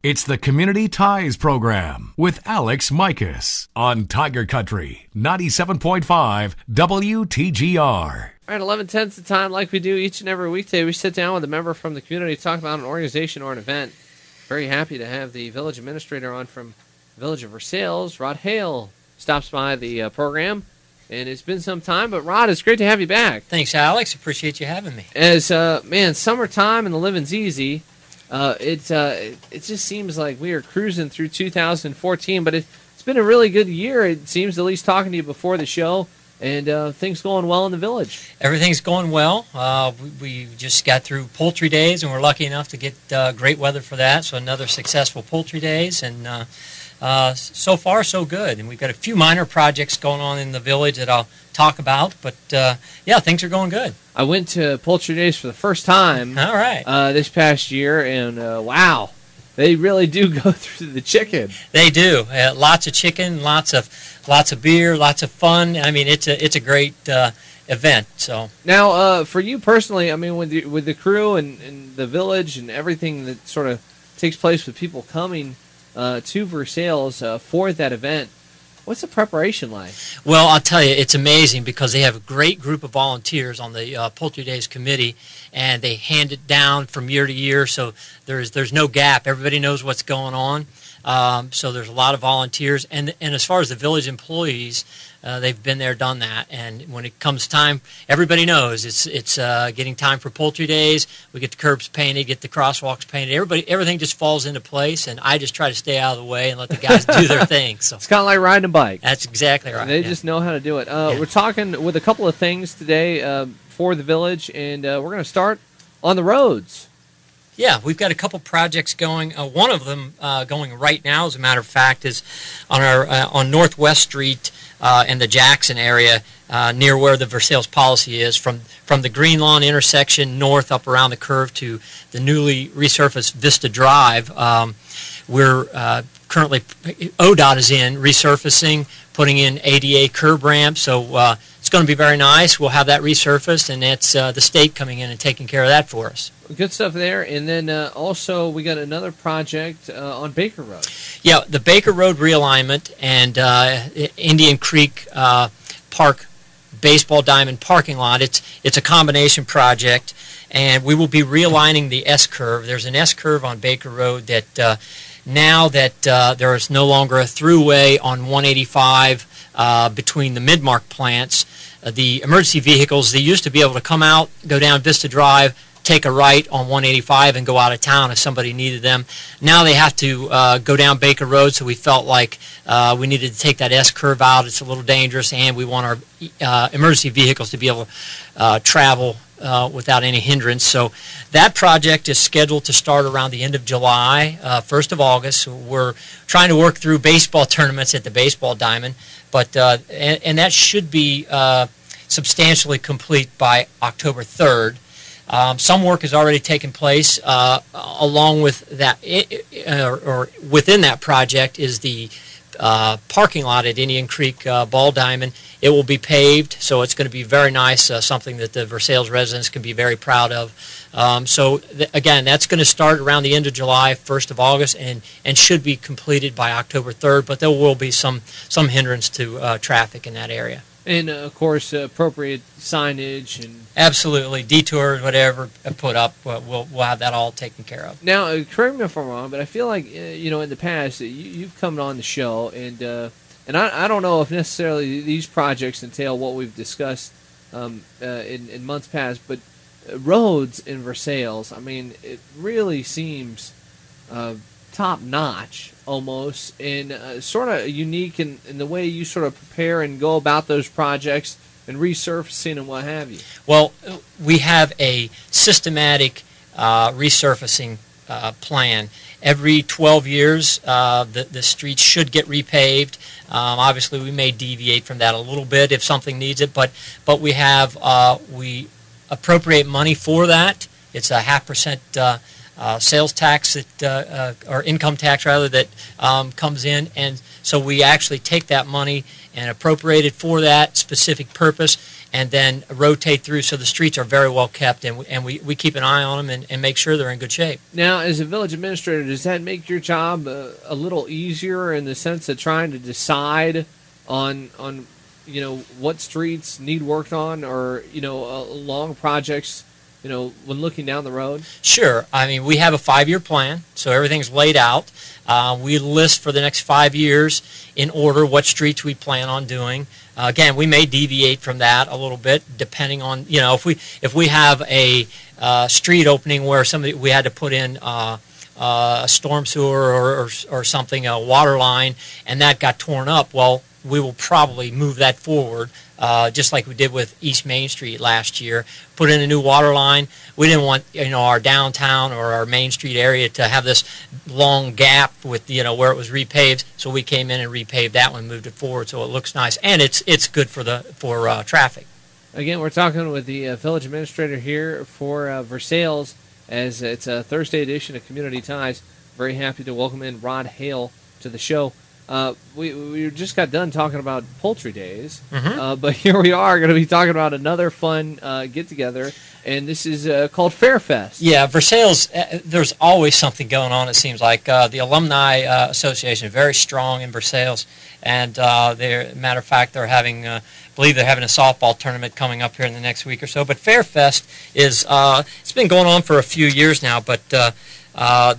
It's the Community Ties Program with Alex Mikos on Tiger Country 97.5 WTGR. All right, 11:10 is the time. Like we do each and every weekday, we sit down with a member from the community to talk about an organization or an event. Very happy to have the village administrator on from the Village of Versailles. Rodd Hale stops by the program, and it's been some time, but Rodd, it's great to have you back. Thanks, Alex. Appreciate you having me. As summertime and the living's easy. It just seems like we are cruising through 2014, but it's been a really good year. It seems, at least talking to you before the show, and things going well in the village. Everything's going well. We just got through Poultry Days, and we're lucky enough to get great weather for that. So another successful Poultry Days, and so far so good. And we've got a few minor projects going on in the village that I'll talk about, but yeah, things are going good. I went to Poultry Days for the first time. All right. This past year, and wow, they really do go through the chicken. They do. Lots of chicken, lots of beer, lots of fun. I mean, it's a great event. So now, for you personally, I mean, with the crew and the village and everything that sort of takes place with people coming to Versailles for that event, what's the preparation like? Well, I'll tell you, it's amazing because they have a great group of volunteers on the Poultry Days committee, and they hand it down from year to year, so there's no gap. Everybody knows what's going on. So there's a lot of volunteers, and as far as the village employees, they've been there, done that, and when it comes time, everybody knows it's getting time for Poultry Days. We get the curbs painted, get the crosswalks painted. Everything just falls into place, and I just try to stay out of the way and let the guys do their thing. So it's kind of like riding a bike. That's exactly right. They just know how to do it. We're talking with a couple of things today for the village, and we're going to start on the roads. Yeah, we've got a couple projects going. One of them going right now, as a matter of fact, is on our on Northwest Street in the Jackson area, near where the Versailles Policy is, from the Green Lawn intersection north up around the curve to the newly resurfaced Vista Drive. We're currently, ODOT is in resurfacing, putting in ADA curb ramps, so it's going to be very nice. We'll have that resurfaced, and it's the state coming in and taking care of that for us. Good stuff there. And then also we got another project on Baker Road. Yeah, the Baker Road realignment and Indian Creek Park baseball diamond parking lot. It's a combination project, and we will be realigning the S-curve. There's an S-curve on Baker Road that now that there is no longer a throughway on 185 between the Midmark plants, the emergency vehicles, they used to be able to come out, go down Vista Drive, take a right on 185 and go out of town if somebody needed them. Now they have to go down Baker Road, so we felt like we needed to take that S-curve out. It's a little dangerous, and we want our emergency vehicles to be able to travel without any hindrance. So that project is scheduled to start around the end of July, 1st of August. We're trying to work through baseball tournaments at the baseball diamond, but and that should be substantially complete by October 3rd. Some work has already taken place. Along with that, or within that project, is the parking lot at Indian Creek Ball Diamond. It will be paved, so it's going to be very nice, something that the Versailles residents can be very proud of. Again, that's going to start around the end of July, 1st of August, and should be completed by October 3rd, but there will be some hindrance to traffic in that area. And, of course, appropriate signage and... Absolutely. Detours, whatever, put up, we'll have that all taken care of. Now, correct me if I'm wrong, but I feel like, in the past, you've come on the show, and I don't know if necessarily these projects entail what we've discussed in months past, but roads in Versailles, I mean, it really seems top-notch almost, and sort of unique in the way you sort of prepare and go about those projects and resurfacing and what have you. Well, we have a systematic resurfacing plan. Every 12 years, the streets should get repaved. Obviously, we may deviate from that a little bit if something needs it, but we have we appropriate money for that. It's a 0.5% sales tax that or income tax rather that comes in, and so we actually take that money and appropriate it for that specific purpose, and then rotate through so the streets are very well kept, and we keep an eye on them and make sure they're in good shape. Now, as a village administrator, does that make your job a little easier in the sense of trying to decide on what streets need worked on, or long projects, when looking down the road? Sure. I mean, we have a 5-year plan, so everything's laid out. We list for the next 5 years in order what streets we plan on doing. Again, we may deviate from that a little bit depending on, if we have a street opening where we had to put in a storm sewer or something, a water line, and that got torn up, well, we will probably move that forward, just like we did with East Main Street last year. Put in a new water line. We didn't want our downtown or our Main Street area to have this long gap with where it was repaved. So we came in and repaved that one, moved it forward, so it looks nice, and it's good for traffic. Again, we're talking with the village administrator here for Versailles, as it's a Thursday edition of Community Ties. Very happy to welcome in Rodd Hale to the show. We just got done talking about Poultry Days, but here we are going to be talking about another fun get-together, and this is called Fairfest. Yeah, Versailles, there's always something going on, it seems like. The Alumni Association is very strong in Versailles, and matter of fact, they're having, I believe they're having a softball tournament coming up here in the next week or so. But Fairfest is, it's been going on for a few years now, but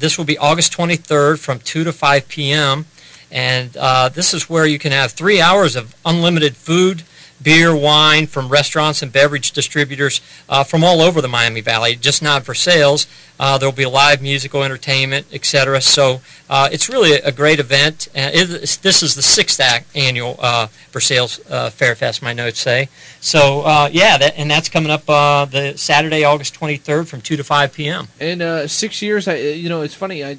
this will be August 23rd from 2 to 5 p.m., and this is where you can have 3 hours of unlimited food, beer, wine from restaurants and beverage distributors from all over the Miami Valley, just not for sales. There will be live musical entertainment, etc. So it's really a great event. This is the 6th annual Versailles Fairfest, my notes say. So, and that's coming up the Saturday, August 23rd from 2 to 5 p.m. And 6 years, it's funny, I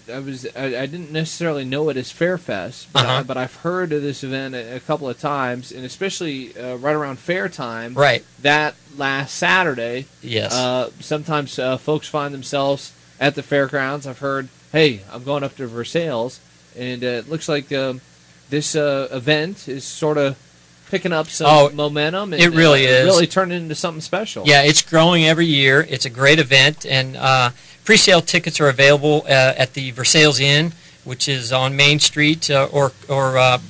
didn't necessarily know it as Fairfest, but I've heard of this event a couple of times, and especially right around fair time. Right. That last Saturday. Yes. Sometimes folks find themselves at the fairgrounds. I've heard, hey, I'm going up to Versailles, and it looks like this event is sort of picking up some momentum. And, it really is. Really turning into something special. Yeah, it's growing every year. It's a great event, and pre-sale tickets are available at the Versailles Inn, which is on Main Street, or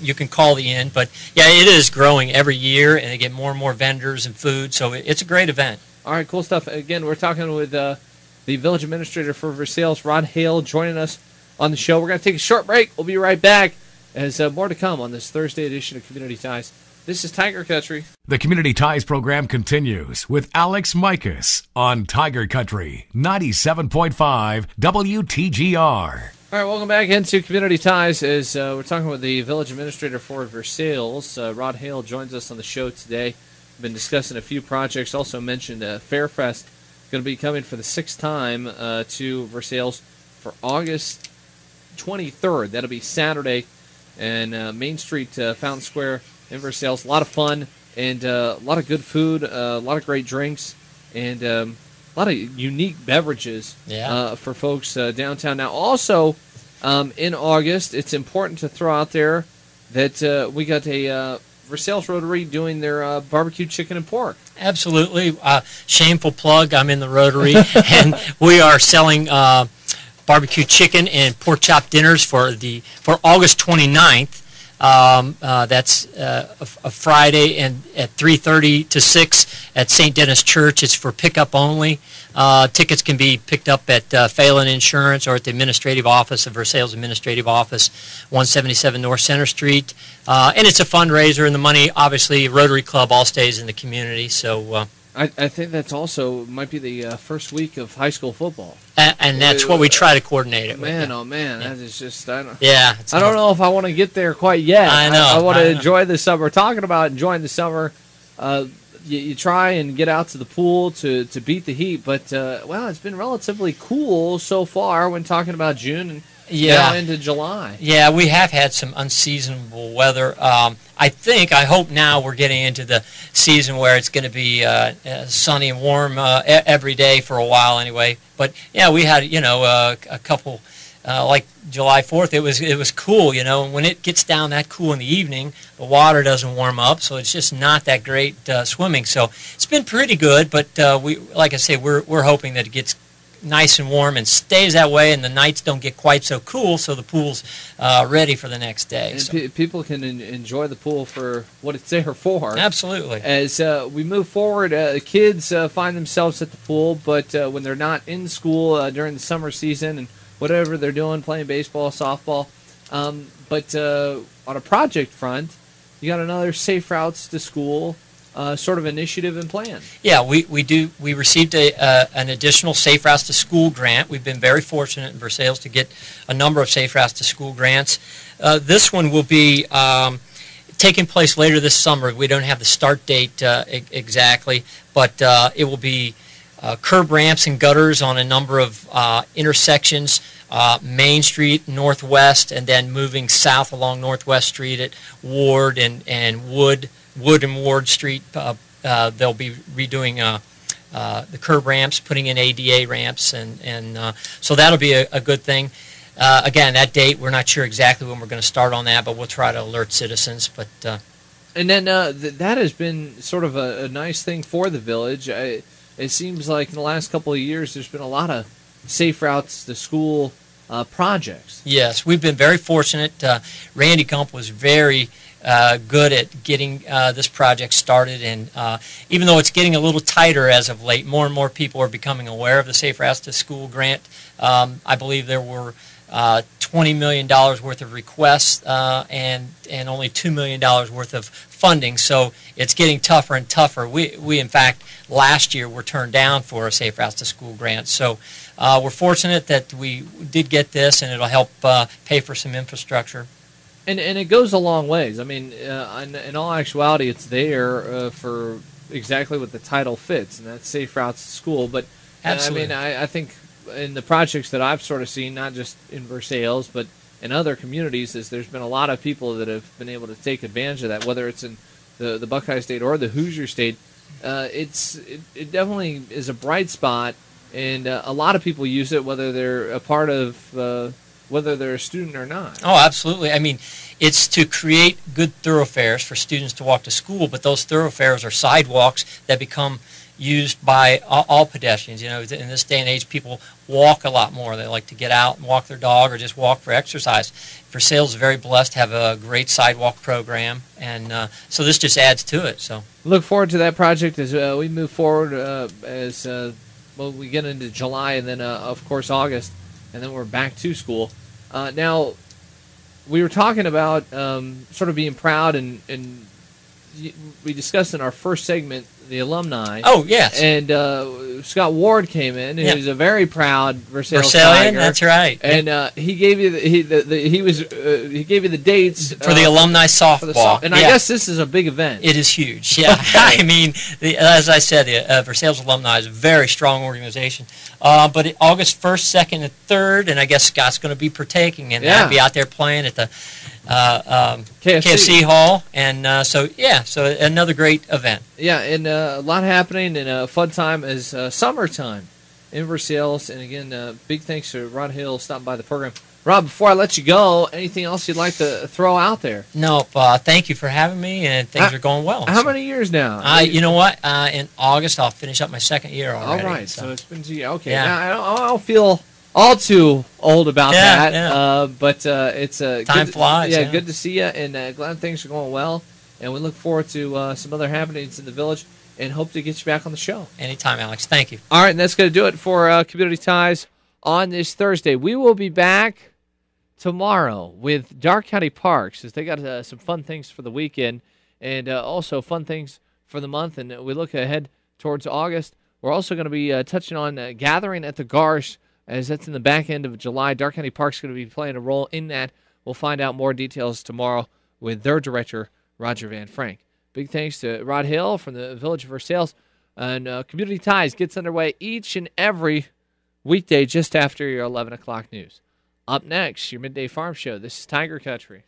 you can call the inn. But, yeah, it is growing every year, and they get more and more vendors and food, so it's a great event. All right, cool stuff. Again, we're talking with the village administrator for Versailles, Rodd Hale, joining us on the show. We're going to take a short break. We'll be right back, as more to come on this Thursday edition of Community Ties. This is Tiger Country. The Community Ties program continues with Alex Mikos on Tiger Country 97.5 WTGR. All right, welcome back into Community Ties, as we're talking with the village administrator for Versailles. Rodd Hale joins us on the show today. We've been discussing a few projects. Also mentioned Fairfest, going to be coming for the 6th time to Versailles for August 23rd. That'll be Saturday, and Main Street, Fountain Square in Versailles. A lot of fun, and a lot of good food, a lot of great drinks, and a lot of unique beverages for folks downtown. Now, also in August, it's important to throw out there that we got a Versailles Rotary doing their barbecue chicken and pork. Absolutely. Shameful plug, I'm in the Rotary, and we are selling barbecue chicken and pork chop dinners for August 29th. That's a Friday, and at 3:30 to 6 at St. Denis Church. It's for pickup only. Tickets can be picked up at Phelan Insurance or at the administrative office of Versailles Administrative Office, 177 North Center Street. And it's a fundraiser, and the money, obviously, Rotary Club all stays in the community. So I think that's also might be the first week of high school football. And that's what we try to coordinate it with. Man, oh man, that is just, I don't I know if I want to get there quite yet. I know. I want to enjoy the summer. Talking about enjoying the summer, you try and get out to the pool to beat the heat, but, well, it's been relatively cool so far when talking about June. now into July. Yeah, we have had some unseasonable weather. I hope now we're getting into the season where it's going to be sunny and warm every day for a while anyway. But yeah, we had a couple like July 4th. It was cool, and when it gets down that cool in the evening, the water doesn't warm up, so it's just not that great swimming. So it's been pretty good, but like I say, we're hoping that it gets nice and warm and stays that way, and the nights don't get quite so cool, so the pool's ready for the next day. And people can enjoy the pool for what it's there for. Absolutely. As we move forward, kids find themselves at the pool, but when they're not in school during the summer season and whatever they're doing, playing baseball, softball. But on a project front, you got another Safe Routes to School sort of initiative and plan. Yeah, we do. We received an additional Safe Routes to School grant. We've been very fortunate in Versailles to get a number of Safe Routes to School grants. This one will be taking place later this summer. We don't have the start date exactly, but it will be curb ramps and gutters on a number of intersections, Main Street, Northwest, and then moving south along Northwest Street at Ward and Wood and Ward Street. They'll be redoing the curb ramps, putting in ADA ramps, and so that'll be a good thing. Again, that date, we're not sure exactly when we're going to start on that, but we'll try to alert citizens. But and then that has been sort of a nice thing for the village. It seems like in the last couple of years there's been a lot of Safe Routes to School projects. Yes, we've been very fortunate. Randy Gump was very good at getting this project started, and even though it's getting a little tighter as of late, more and more people are becoming aware of the Safe Routes to School grant. I believe there were $20 million worth of requests and only $2 million worth of funding, so it's getting tougher and tougher. We in fact, last year were turned down for a Safe Routes to School grant, so we're fortunate that we did get this, and it'll help pay for some infrastructure. And it goes a long ways. I mean, in all actuality, it's there for exactly what the title fits, and that's Safe Routes to School. But Absolutely. I think in the projects that I've sort of seen, not just in Versailles, but in other communities, is there's been a lot of people that have been able to take advantage of that, whether it's in the Buckeye State or the Hoosier State. It definitely is a bright spot, and a lot of people use it, whether they're a part of whether they're a student or not. Oh, absolutely. I mean, it's to create good thoroughfares for students to walk to school, but those thoroughfares are sidewalks that become used by all pedestrians. In this day and age, people walk a lot more. They like to get out and walk their dog or just walk for exercise. Versailles is very blessed to have a great sidewalk program, and so this just adds to it. So look forward to that project as we move forward as we get into July, and then, of course, August, and then we're back to school. Now, we were talking about sort of being proud, and we discussed in our first segment the alumni. Oh, yes. And Scott Ward came in, and he was a very proud Versailles Tiger. That's right. And he gave you he gave you the dates for the alumni softball. And I guess this is a big event. It is huge. Yeah, I mean, as I said, Versailles Alumni is a very strong organization. But August 1st, 2nd, and 3rd, and I guess Scott's going to be partaking, and I'll be out there playing at the KFC Hall, and so another great event. Yeah, and a lot happening, and a fun time as summertime in Versailles. And again, big thanks to Rodd Hale stopping by the program. Rob, before I let you go, anything else you'd like to throw out there? No, thank you for having me, and things are going well. How many years now? You know what? In August, I'll finish up my second year already. All right, so it's been 2 years. Okay, yeah. Now, I don't feel all too old about that, but it's time flies. Yeah, good to see you, and glad things are going well. And we look forward to some other happenings in the village, and hope to get you back on the show. Anytime, Alex. Thank you. All right, and that's going to do it for Community Ties on this Thursday. We will be back tomorrow with Darke County Parks, as they got some fun things for the weekend, and also fun things for the month. And we look ahead towards August. We're also going to be touching on Gathering at the Garsh, as that's in the back end of July. Darke County Parks is going to be playing a role in that. We'll find out more details tomorrow with their director, Roger Van Frank. Big thanks to Rodd Hale from the Village of Versailles. And Community Ties gets underway each and every weekday just after your 11 o'clock news. Up next, your Midday Farm Show. This is Tiger Country.